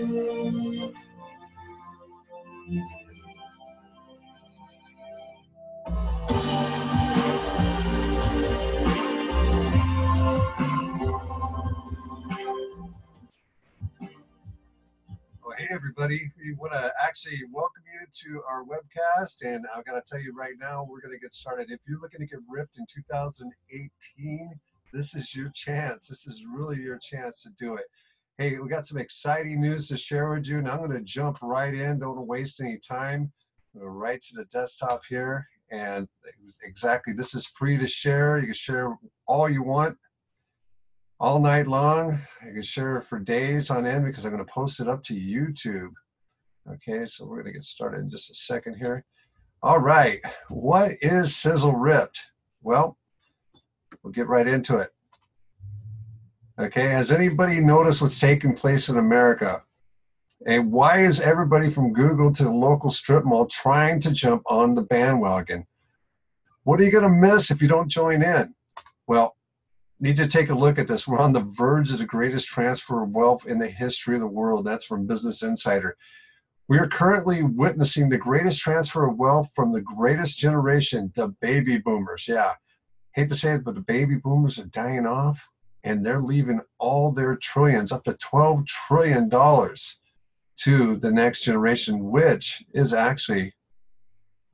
Well, hey everybody, we want to actually welcome you to our webcast, and I've got to tell you right now, we're going to get started. If you're looking to get ripped in 2018, this is your chance. This is really your chance to do it. Hey, we got some exciting news to share with you, and I'm going to jump right in. Don't waste any time. Go right to the desktop here, and exactly, this is free to share. You can share all you want, all night long. I can share it for days on end because I'm going to post it up to YouTube. Okay, so we're going to get started in just a second here. All right, what is Sizzle Ripped? Well, we'll get right into it. Okay, has anybody noticed what's taking place in America? And why is everybody from Google to the local strip mall trying to jump on the bandwagon? What are you going to miss if you don't join in? Well, need to take a look at this. We're on the verge of the greatest transfer of wealth in the history of the world. That's from Business Insider. We are currently witnessing the greatest transfer of wealth from the greatest generation, the baby boomers. Yeah, hate to say it, but the baby boomers are dying off, and they're leaving all their trillions, up to $12 trillion, to the next generation, which is actually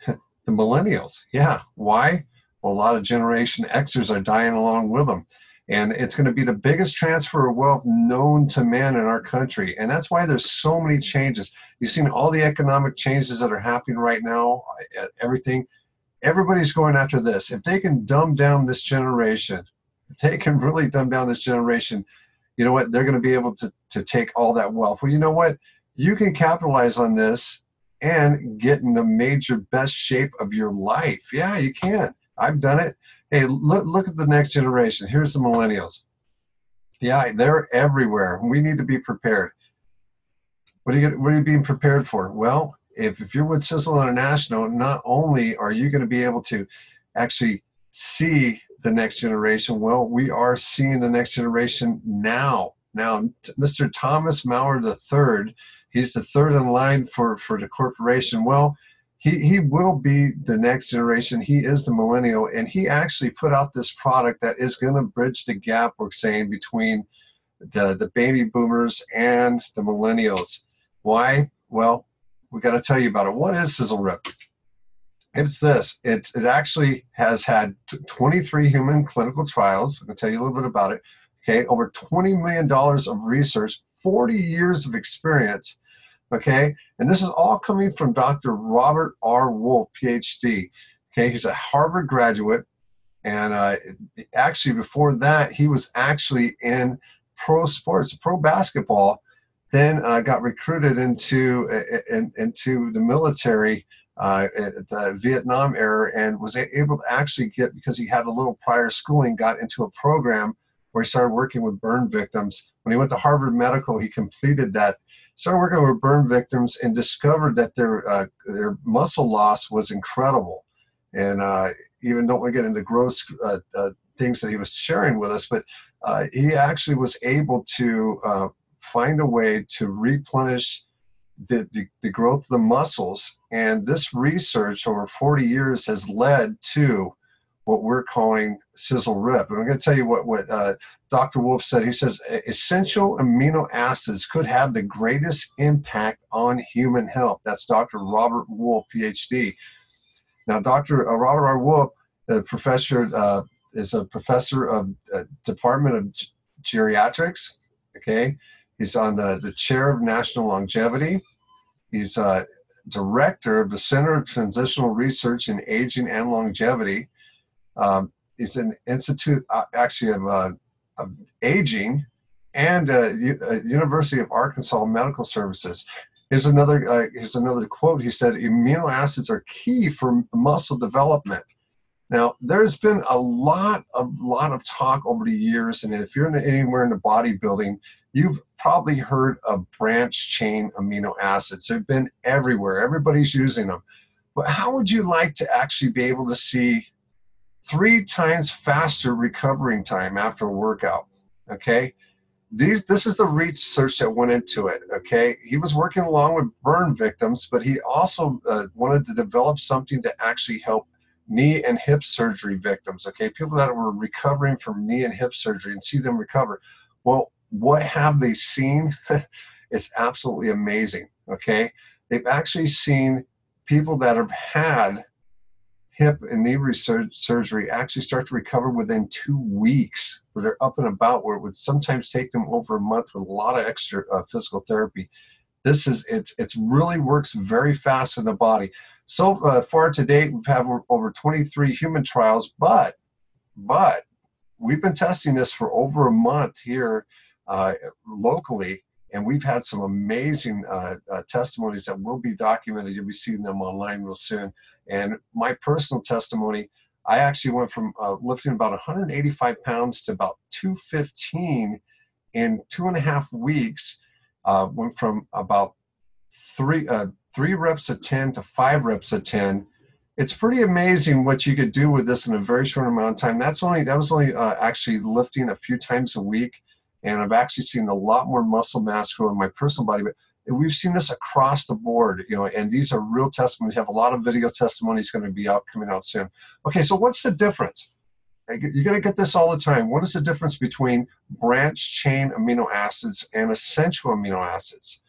the millennials. Yeah, why? Well, a lot of Generation Xers are dying along with them. And it's going to be the biggest transfer of wealth known to man in our country. And that's why there's so many changes. You've seen all the economic changes that are happening right now, everything. Everybody's going after this. If they can dumb down this generation, if they can really dumb down this generation, you know what? They're going to be able to take all that wealth. Well, you know what? You can capitalize on this and get in the major best shape of your life. Yeah, you can. I've done it. Hey, look at the next generation. Here's the millennials. Yeah, they're everywhere. We need to be prepared. What are you being prepared for? Well, if you're with Sizzle International, not only are you going to be able to actually see the next generation, well, we are seeing the next generation now. Now, Mr. Thomas Maurer III, he's the third in line for the corporation. Well, he will be the next generation. He is the millennial, and he actually put out this product that is going to bridge the gap, we're saying, between the baby boomers and the millennials. Why? Well, we got to tell you about it. What is Sizzle Ripped? It's this. It actually has had 23 human clinical trials. I'm going to tell you a little bit about it. Okay, over $20 million of research, 40 years of experience. Okay, and this is all coming from Dr. Robert R. Wolf, PhD. Okay, he's a Harvard graduate, and actually before that, he was actually in pro sports, pro basketball. Then got recruited into the military at the Vietnam era, and was able to actually get, because he had a little prior schooling, got into a program where he started working with burn victims. When he went to Harvard Medical, he completed that. Started working with burn victims and discovered that their muscle loss was incredible. And even don't want to get into gross things that he was sharing with us, but he actually was able to find a way to replenish the growth of the muscles. And this research over 40 years has led to what we're calling Sizzle Rip. And I'm going to tell you what Dr. Wolf said. He says essential amino acids could have the greatest impact on human health. That's Dr. Robert Wolf, PhD. Now, Dr. Robert R. Wolf, the professor, is a professor of Department of Geriatrics. Okay, he's on the chair of National Longevity. He's director of the Center of Transitional Research in Aging and Longevity. He's an institute actually of aging, and University of Arkansas Medical Services. Here's another quote. He said, amino acids are key for muscle development. Now, there's been a lot of talk over the years, and if you're anywhere in the bodybuilding, you've probably heard of branch chain amino acids. They've been everywhere. Everybody's using them. But how would you like to actually be able to see 3 times faster recovering time after a workout? Okay, this is the research that went into it, okay? He was working along with burn victims, but he also wanted to develop something to actually help knee and hip surgery victims, okay? People that were recovering from knee and hip surgery and see them recover. Well, what have they seen? It's absolutely amazing, okay? They've actually seen people that have had hip and knee surgery actually start to recover within 2 weeks, where they're up and about, where it would sometimes take them over a month with a lot of extra physical therapy. This is, it's really works very fast in the body. So far to date, we've had over 23 human trials, but we've been testing this for over a month here locally, and we've had some amazing testimonies that will be documented. You'll be seeing them online real soon. And my personal testimony, I actually went from lifting about 185 pounds to about 215 in 2.5 weeks. Went from about three reps at 10 to 5 reps at 10. It's pretty amazing what you could do with this in a very short amount of time. That was only actually lifting a few times a week, and I've actually seen a lot more muscle mass grow in my personal body. But we've seen this across the board, you know, and these are real testimonies. We have a lot of video testimonies going to be coming out soon. Okay, so what's the difference? You're going to get this all the time. What is the difference between branched chain amino acids and essential amino acids?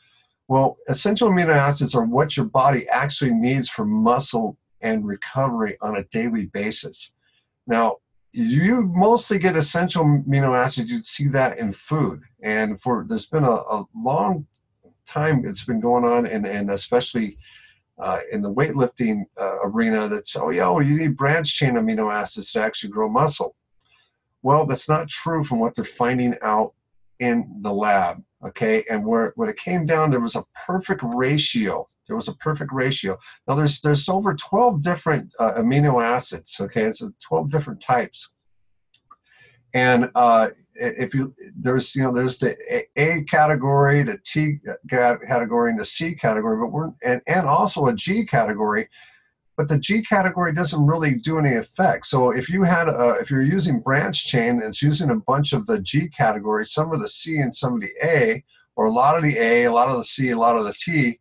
Well, essential amino acids are what your body actually needs for muscle and recovery on a daily basis. Now, you mostly get essential amino acids. You'd see that in food, and there's been a long time it's been going on, and especially in the weightlifting arena, that's, oh yeah, well, you need branched chain amino acids to actually grow muscle. Well, that's not true from what they're finding out in the lab, okay? And when it came down, there was a perfect ratio. There was a perfect ratio. Now there's over 12 different amino acids, okay? It's 12 different types. And there's the A category, the T category, and the C category, but and also a G category. But the G category doesn't really do any effect. So if you're using branch chain, it's using a bunch of the G category, some of the C and some of the A, or a lot of the A, a lot of the C, a lot of the T,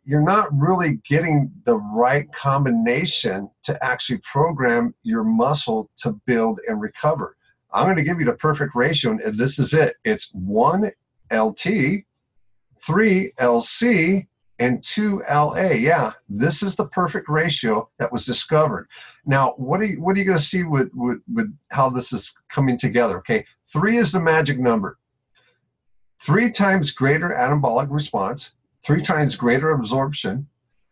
you're not really getting the right combination to actually program your muscle to build and recover. I'm going to give you the perfect ratio, and this is it. It's 1 LT, 3 LC, and 2 LA. Yeah, this is the perfect ratio that was discovered. Now, what are you going to see with how this is coming together? Okay, 3 is the magic number. 3 times greater anabolic response, 3 times greater absorption,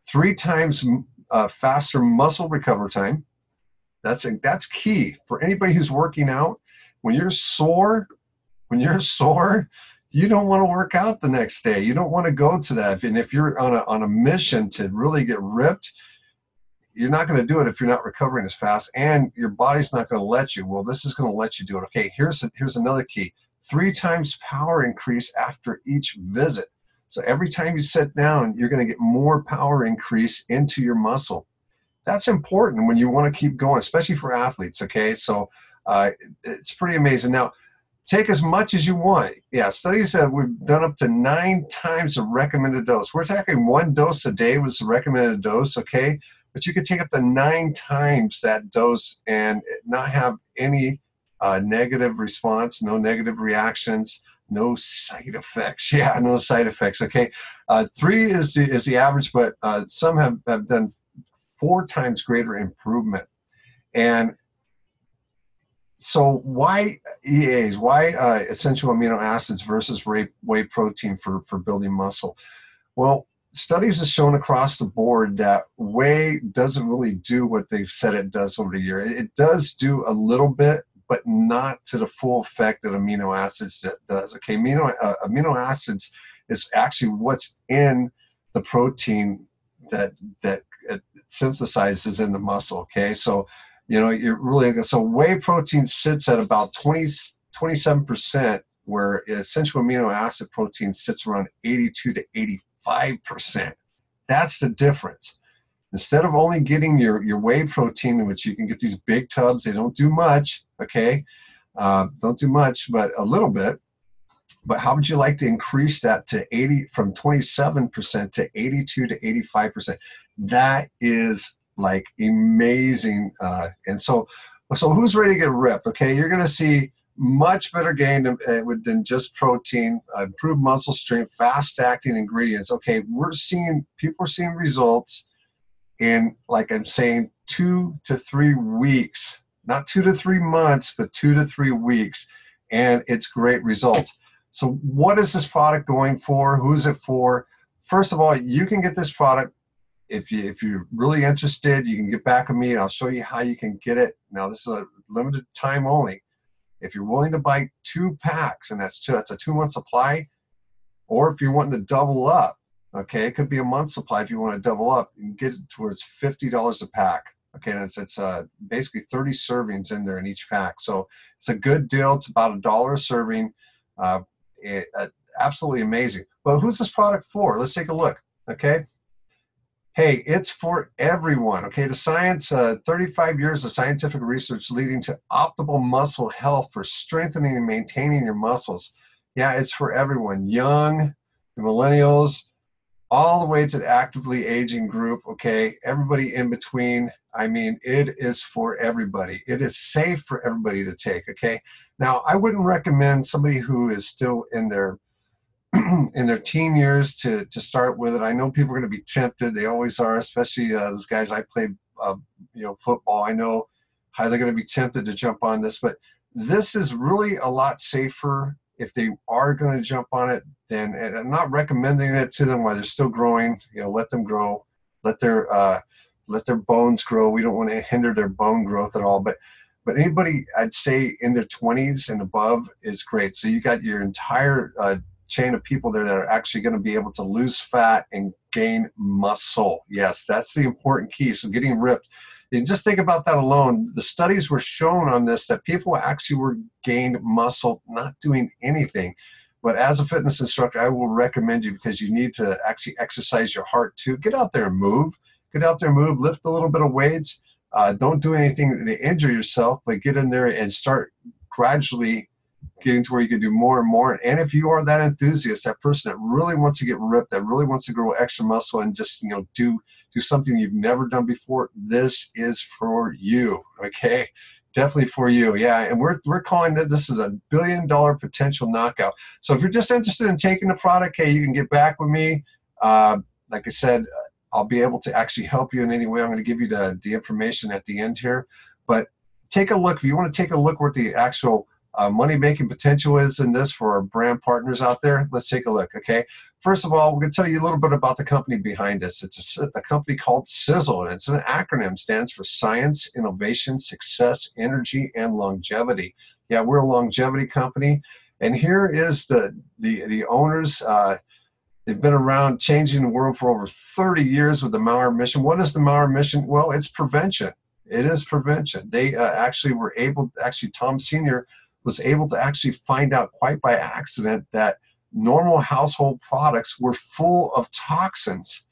3 times faster muscle recovery time. That's key for anybody who's working out. When you're sore, you don't want to work out the next day. You don't want to go to that. And if you're on a mission to really get ripped, you're not going to do it if you're not recovering as fast, and your body's not going to let you. Well, this is going to let you do it. Okay, here's another key. 3 times power increase after each visit. So every time you sit down, you're going to get more power increase into your muscle. That's important when you want to keep going, especially for athletes, okay? So it's pretty amazing. Now, take as much as you want. Yeah, studies that we've done up to 9 times the recommended dose. We're talking 1 dose a day was the recommended dose, okay? But you could take up to 9 times that dose and not have any negative response, no negative reactions, no side effects. Yeah, no side effects, okay? 3 is the average, but some have done 4 times greater improvement. And so why EAs? Why essential amino acids versus whey protein for building muscle? Well, studies have shown across the board that whey doesn't really do what they've said it does over the year. It does do a little bit, but not to the full effect that amino acids does. Okay, amino acids is actually what's in the protein that it synthesizes in the muscle. Okay, so you're really, so whey protein sits at about 27%, where essential amino acid protein sits around 82 to 85%. That's the difference. Instead of only getting your whey protein, in which you can get these big tubs, they don't do much, okay? Don't do much, but a little bit. But how would you like to increase that to 80, from 27% to 82 to 85%? That is like amazing. And so who's ready to get ripped? Okay, you're going to see much better gain than just protein, improved muscle strength, fast acting ingredients. Okay, people are seeing results in, like I'm saying, 2 to 3 weeks, not 2 to 3 months, but 2 to 3 weeks, and it's great results. So what is this product going for? Who's it for? First of all, you can get this product if you're really interested. You can get back with me and I'll show you how you can get it. Now this is a limited time only. If you're willing to buy 2 packs, and that's a 2-month supply, or if you're wanting to double up, okay, it could be a month supply. If you want to double up, you can get it towards $50 a pack. Okay, and it's basically 30 servings in there in each pack. So it's a good deal. It's about $1 a serving. Absolutely amazing. But who's this product for? Let's take a look. Okay. Hey, it's for everyone. Okay, the science, 35 years of scientific research leading to optimal muscle health for strengthening and maintaining your muscles. Yeah, it's for everyone, young, the millennials, all the way to the actively aging group. Okay, everybody in between. I mean, it is for everybody. It is safe for everybody to take. Okay, now I wouldn't recommend somebody who is still in their in their teen years to start with it. I know people are going to be tempted. They always are, especially those guys. I played football. I know how they're going to be tempted to jump on this, but this is really a lot safer if they are going to jump on it. Then, and I'm not recommending it to them while they're still growing. Let them grow, let their bones grow. We don't want to hinder their bone growth at all. But anybody, I'd say in their 20s and above is great. So you got your entire chain of people there that are actually going to be able to lose fat and gain muscle. Yes, that's the important key. So getting ripped. And just think about that alone. The studies were shown on this that people actually were gained muscle not doing anything. But as a fitness instructor, I will recommend you, because you need to actually exercise your heart too. Get out there and move. Get out there and move. Lift a little bit of weights. Don't do anything to injure yourself, but get in there and start gradually getting to where you can do more and more. And if you are that enthusiast, that person that really wants to get ripped, that really wants to grow extra muscle and just do something you've never done before, this is for you. Okay, definitely for you. Yeah, and we're calling this is $1 billion potential knockout. So if you're just interested in taking the product, hey, you can get back with me. Like I said, I'll be able to actually help you in any way. I'm going to give you the information at the end here. But take a look. If you want to take a look what the actual money-making potential is in this for our brand partners out there, let's take a look. Okay, first of all, we're going to tell you a little bit about the company behind this. It's a company called Sizzle, and it's an acronym, stands for Science, Innovation, Success, Energy, and Longevity. Yeah, we're a longevity company, and here is the owners. They've been around changing the world for over 30 years with the Maurer mission. What is the Maurer mission? Well, it's prevention. It is prevention. They actually were able, Tom Sr. was able to actually find out quite by accident that normal household products were full of toxins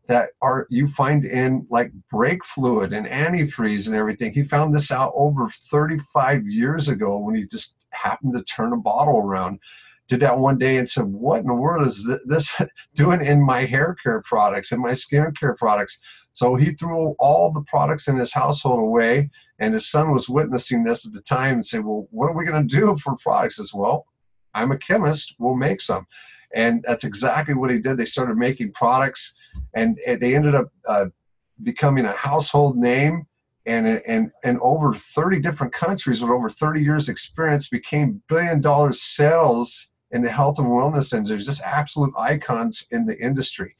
that you find in like brake fluid and antifreeze and everything. He found this out over 35 years ago when he just happened to turn a bottle around. Did that one day and said, what in the world is this doing in my hair care products, in my skin care products? So he threw all the products in his household away, and his son was witnessing this at the time and said, well, what are we going to do for products? He says, well, I'm a chemist, we'll make some. And that's exactly what he did. They started making products, and they ended up becoming a household name, and over 30 different countries with over 30 years experience became billion-dollar sales in the health and wellness industry. Just absolute icons in the industry.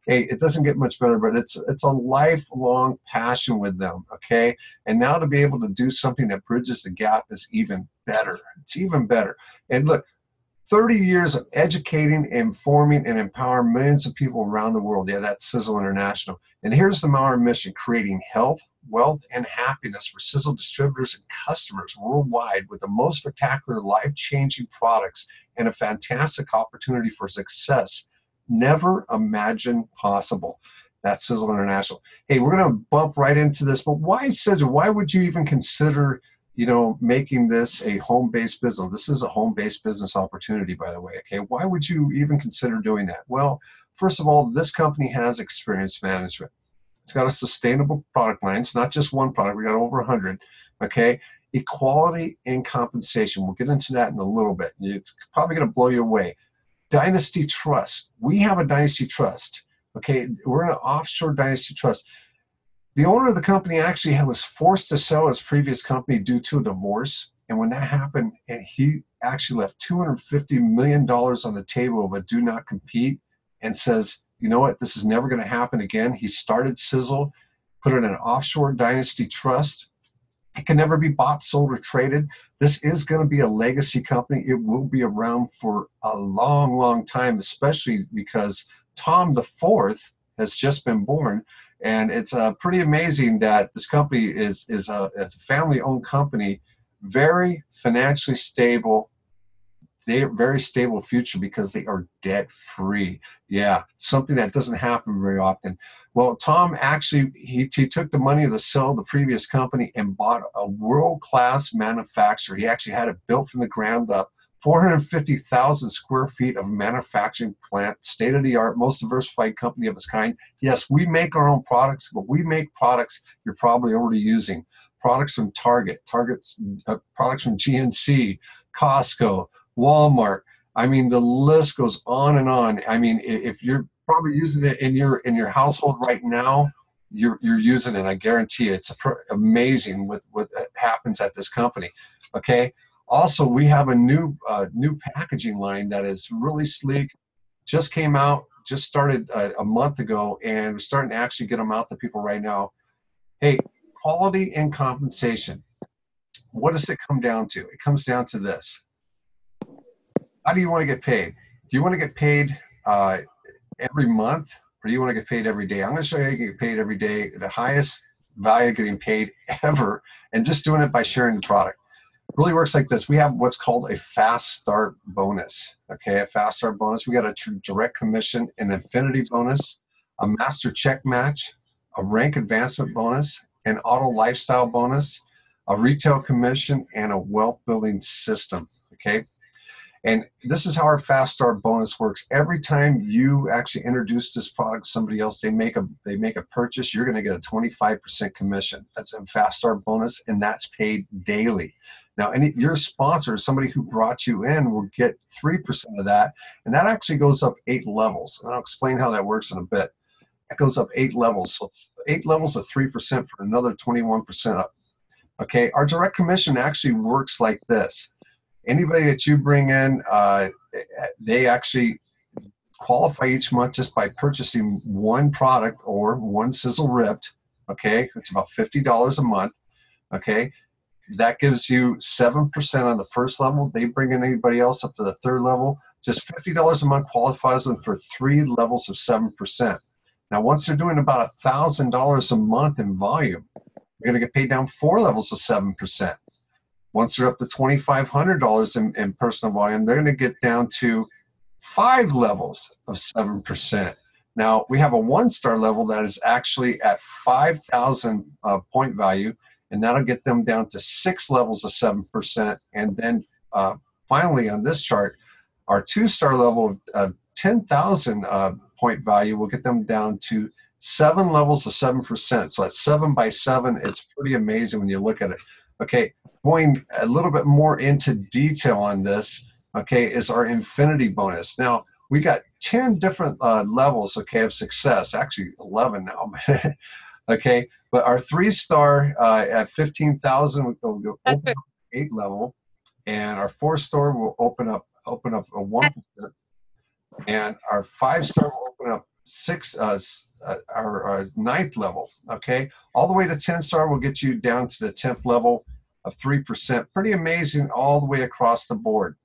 Hey, it doesn't get much better, but it's a lifelong passion with them, okay? And now to be able to do something that bridges the gap is even better. It's even better. And look, 30 years of educating, informing, and empowering millions of people around the world. Yeah, that's Sizzle International. And here's the Maurer mission: creating health, wealth, and happiness for Sizzle distributors and customers worldwide with the most spectacular, life-changing products and a fantastic opportunity for success never imagined possible. That's Sizzle International. Hey, we're going to bump right into this, but why Sizzle? Why would you even consider you know, making this a home-based business. This is a home-based business opportunity, by the way, okay? Why would you even consider doing that? Well, first of all, this company has experience management. It's got a sustainable product line. It's not just one product. We got over 100, okay? Equality and compensation. We'll get into that in a little bit. It's probably going to blow you away. Dynasty Trust. We have a Dynasty Trust, okay? We're in an offshore Dynasty Trust. The owner of the company actually was forced to sell his previous company due to a divorce. And when that happened, and he actually left $250 million on the table of a do not compete and says, you know what, this is never going to happen again. He started Sizzle, put it in an offshore Dynasty Trust. It can never be bought, sold, or traded. This is going to be a legacy company. It will be around for a long, long time, especially because Tom the Fourth has just been born. And it's pretty amazing that this company is a family-owned company, very financially stable. They are very stable future because they are debt-free. Yeah, something that doesn't happen very often. Well, Tom actually, he took the money to sell the previous company and bought a world-class manufacturer. He actually had it built from the ground up. 450,000 square feet of manufacturing plant, state-of-the-art, most diversified company of its kind. Yes, we make our own products, but we make products you're probably already using. Products from Target, products from GNC, Costco, Walmart. I mean, the list goes on and on. I mean, if you're probably using it in your household right now, you're using it. I guarantee you, it's amazing what happens at this company. Okay. Also, we have a new packaging line that is really sleek. Just came out, just started a month ago, and we're starting to actually get them out to people right now. Hey, quality and compensation. What does it come down to? It comes down to this. How do you want to get paid? Do you want to get paid every month, or do you want to get paid every day? I'm going to show you how you can get paid every day, the highest value getting paid ever, and just doing it by sharing the product. Really works like this. We have what's called a fast start bonus. Okay, a fast start bonus. We got a direct commission, an infinity bonus, a master check match, a rank advancement bonus, an auto lifestyle bonus, a retail commission, and a wealth building system. Okay, and this is how our fast start bonus works. Every time you actually introduce this product to somebody else, they make a purchase, you're going to get a 25% commission. That's a fast start bonus, and that's paid daily. Now, your sponsor, somebody who brought you in, will get 3% of that, and that actually goes up 8 levels. And I'll explain how that works in a bit. That goes up 8 levels. So 8 levels of 3% for another 21% up. Okay, our direct commission actually works like this. Anybody that you bring in, they actually qualify each month just by purchasing one product or one Sizzle Ripped. Okay, it's about $50 a month. Okay, that gives you 7% on the first level. They bring in anybody else up to the third level. Just $50 a month qualifies them for 3 levels of 7%. Now, once they're doing about $1,000 a month in volume, they're going to get paid down 4 levels of 7%. Once they're up to $2,500 in personal volume, they're going to get down to 5 levels of 7%. Now, we have a 1-star level that is actually at 5,000 point value, and that'll get them down to 6 levels of 7%. And then finally on this chart, our 2-star level of 10,000 point value will get them down to 7 levels of 7%. So that's 7 by 7. It's pretty amazing when you look at it. Okay, going a little bit more into detail on this, okay, is our infinity bonus. Now, we got 10 different levels, okay, of success, actually 11 now. Okay, but our 3-star at 15,000 will go open up 8 level, and our 4-star will open up a 1%, and our 5-star will open up our 9th level. Okay, all the way to 10-star will get you down to the 10th level of 3%. Pretty amazing all the way across the board.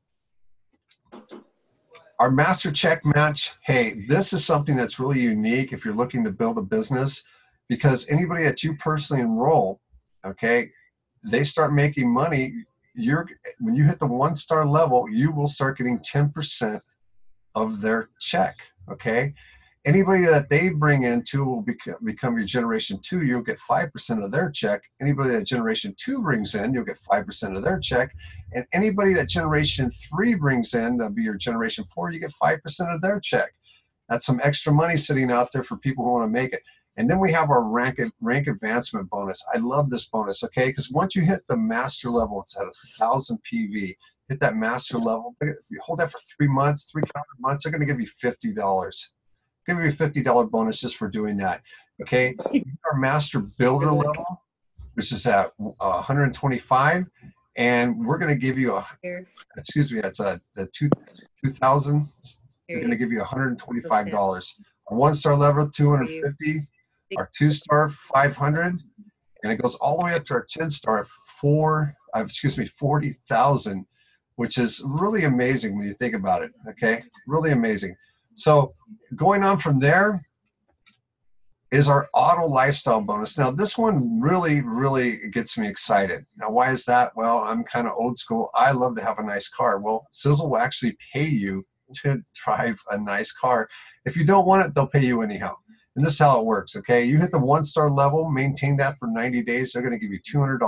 Our master check match, hey, this is something that's really unique if you're looking to build a business, because anybody that you personally enroll, okay, they start making money. When you hit the 1-star level, you will start getting 10% of their check, okay? Anybody that they bring in two will become your generation 2. You'll get 5% of their check. Anybody that generation 2 brings in, you'll get 5% of their check. And anybody that generation 3 brings in, that'll be your generation 4, you get 5% of their check. That's some extra money sitting out there for people who want to make it. And then we have our rank advancement bonus. I love this bonus, okay? Because once you hit the master level, it's at 1,000 PV. Hit that master level. If you hold that for 3 months, 3 calendar months, they're going to give you $50. Give you a $50 bonus just for doing that. Okay, our master builder level, which is at 125, and we're going to give you excuse me, that's the 2,000. We're going to give you $125. Our 1-star level, 250. Our 2-star, 500, and it goes all the way up to our 10-star, 40,000, which is really amazing when you think about it. Okay, really amazing. So going on from there is our auto lifestyle bonus. Now this one really gets me excited. Now why is that? Well, I'm kind of old school. I love to have a nice car. Well, Sizzle will actually pay you to drive a nice car. If you don't want it, they'll pay you anyhow. And this is how it works, okay? You hit the 1-star level, maintain that for 90 days, they're gonna give you $200.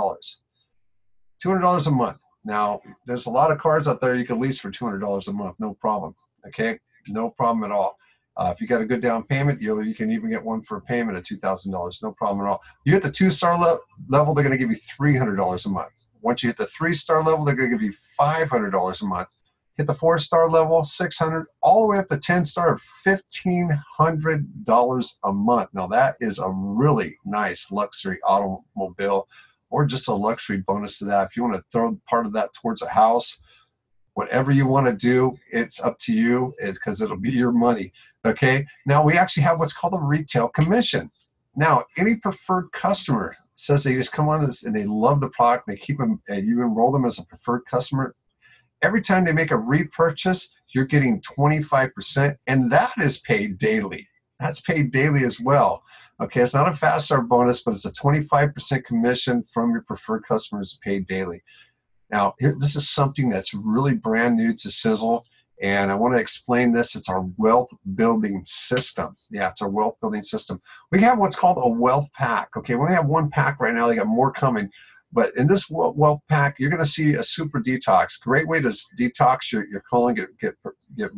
$200 a month. Now, there's a lot of cars out there you can lease for $200 a month, no problem, okay? No problem at all. If you got a good down payment, you can even get one for a payment of $2,000. No problem at all. You hit the 2-star level, they're going to give you $300 a month. Once you hit the 3-star level, they're going to give you $500 a month. Hit the 4-star level, $600, all the way up to 10-star, $1,500 a month. Now that is a really nice luxury automobile, or just a luxury bonus to that. If you want to throw part of that towards a house, whatever you want to do, it's up to you, because it'll be your money. Okay, now we actually have what's called a retail commission. Now, any preferred customer says they just come on this and they love the product, and they keep them, and you enroll them as a preferred customer. Every time they make a repurchase, you're getting 25%, and that is paid daily. That's paid daily as well. Okay, it's not a fast start bonus, but it's a 25% commission from your preferred customers paid daily. Now, this is something that's really brand new to Sizzle, and I want to explain this. It's our wealth building system. Yeah, it's our wealth building system. We have what's called a wealth pack. Okay, we only have 1 pack right now. They got more coming. But in this wealth pack, you're going to see a super detox. Great way to detox your colon, get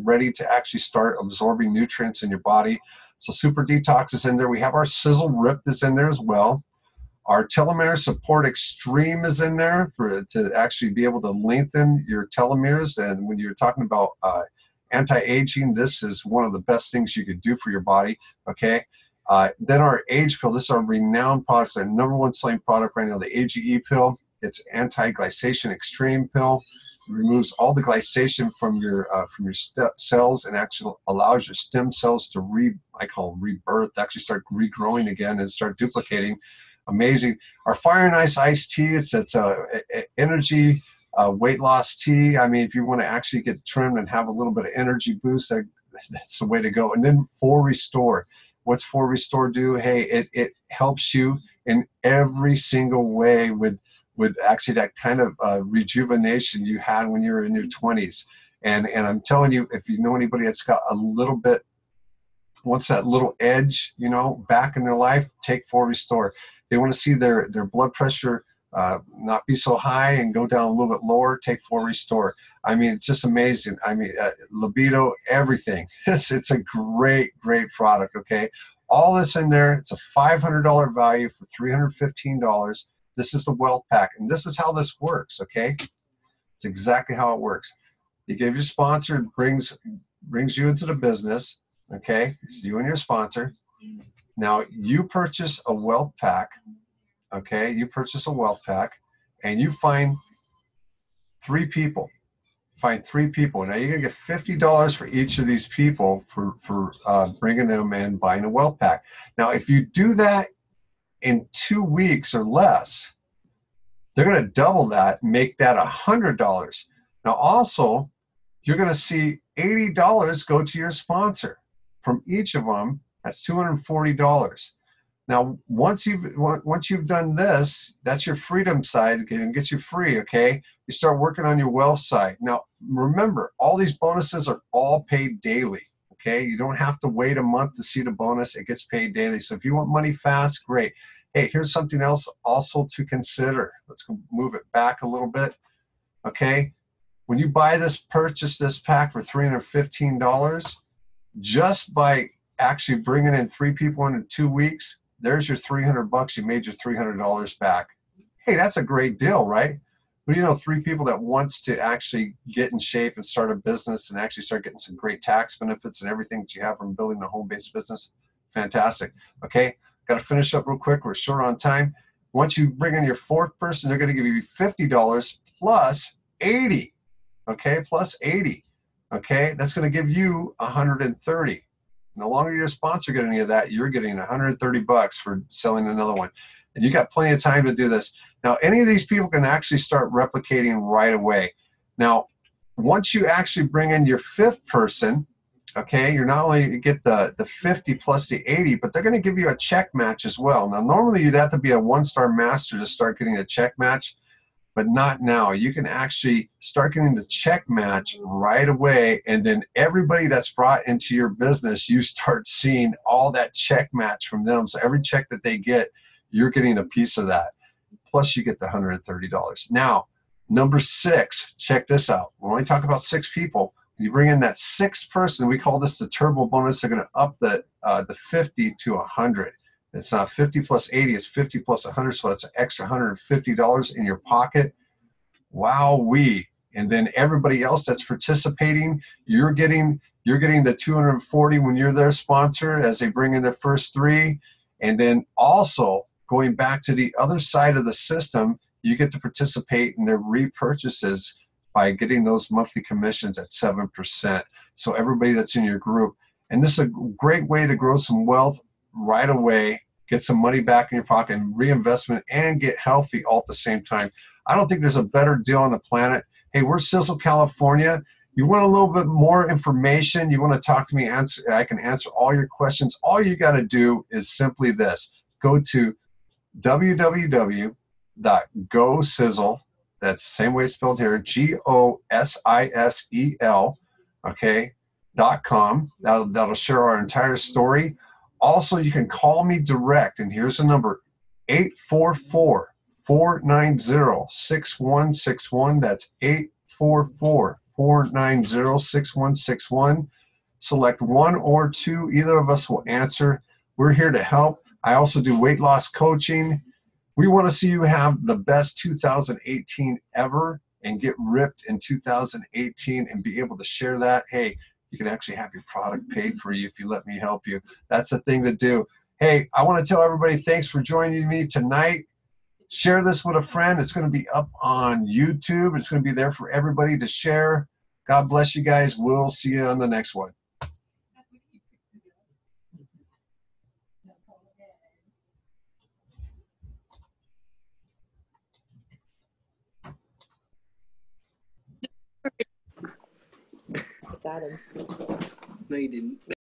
ready to actually start absorbing nutrients in your body. So super detox is in there. We have our Sizzle RIPT is in there as well. Our telomere support extreme is in there to actually be able to lengthen your telomeres. And when you're talking about anti-aging, this is one of the best things you could do for your body. Okay. Then our age pill, this is our renowned product, our #1 selling product right now, the AGE pill. It's anti-glycation extreme pill. It removes all the glycation from your cells and actually allows your stem cells to I call rebirth, actually start regrowing again and start duplicating. Amazing. Our Fire and Ice iced tea, it's energy weight loss tea. I mean, if you want to actually get trimmed and have a little bit of energy boost, that's the way to go. And then 4 Restore. What's 4 Restore do? Hey, it helps you in every single way with actually that kind of rejuvenation you had when you were in your 20s. And I'm telling you, if you know anybody that's got a little bit, wants that little edge, you know, back in their life, take 4 Restore. They want to see their blood pressure not be so high and go down a little bit lower, take 4 Restore. I mean, it's just amazing. I mean, libido, everything. It's a great product, okay? All this in there. It's a $500 value for $315. This is the wealth pack, and this is how this works, okay? It's exactly how it works. You give your sponsor, brings you into the business, okay? It's you and your sponsor. Now, you purchase a wealth pack, okay? You purchase a wealth pack, and you find 3 people. Find 3 people. Now, you're going to get $50 for each of these people for bringing them in, buying a wealth pack. Now, if you do that in 2 weeks or less, they're going to double that, make that $100. Now, also, you're going to see $80 go to your sponsor. From each of them, that's $240. Now, once you've done this, that's your freedom side, and get you free, okay? You start working on your wealth side. Now, remember, all these bonuses are all paid daily, Okay, you don't have to wait a month to see the bonus. It gets paid daily. So if you want money fast, great. Hey, here's something else also to consider. Let's move it back a little bit. Okay, when you buy this, purchase this pack for $315, just by actually bringing in 3 people in 2 weeks, there's your $300. You made your $300 back. Hey, that's a great deal, right? But you know, 3 people that wants to actually get in shape and start a business and actually start getting some great tax benefits and everything that you have from building a home-based business. Fantastic. Okay, got to finish up real quick. We're short on time. Once you bring in your 4th person, they're going to give you $50 plus 80. Okay, plus 80. Okay, that's going to give you 130. No longer your sponsor getting any of that, you're getting 130 bucks for selling another one. And you got plenty of time to do this. Now, any of these people can actually start replicating right away. Now, once you actually bring in your 5th person, okay, you're not only get the 50 plus the 80, but they're going to give you a check match as well. Now, normally you'd have to be a 1-star master to start getting a check match, but not now. You can actually start getting the check match right away, and then everybody that's brought into your business, you start seeing all that check match from them. So every check that they get, you're getting a piece of that. Plus you get the $130. Now, number 6, check this out. We're only talking about 6 people. When you bring in that 6th person, we call this the turbo bonus. They're going to up the 50 to 100. It's not 50 plus 80, it's 50 plus 100, so that's an extra $150 in your pocket. Wowee. And then everybody else that's participating, you're getting the 240 when you're their sponsor as they bring in their first 3. And then also going back to the other side of the system, you get to participate in their repurchases by getting those monthly commissions at 7%. So everybody that's in your group, and this is a great way to grow some wealth right away, get some money back in your pocket and reinvestment, and get healthy all at the same time. I don't think there's a better deal on the planet. Hey, we're Sizzle, California. You want a little bit more information, you want to talk to me, I can answer all your questions. All you got to do is simply this. Go to www.gosizzle, that's the same way it's spelled here, GOSISEL, okay, .com. That'll share our entire story. Also, you can call me direct, and here's the number, 844-490-6161. That's 844-490-6161. Select 1 or 2. Either of us will answer. We're here to help. I also do weight loss coaching. We want to see you have the best 2018 ever and get ripped in 2018 and be able to share that. Hey, you can actually have your product paid for you if you let me help you. That's the thing to do. Hey, I want to tell everybody thanks for joining me tonight. Share this with a friend. It's going to be up on YouTube. It's going to be there for everybody to share. God bless you guys. We'll see you on the next one. Got him. No, you didn't.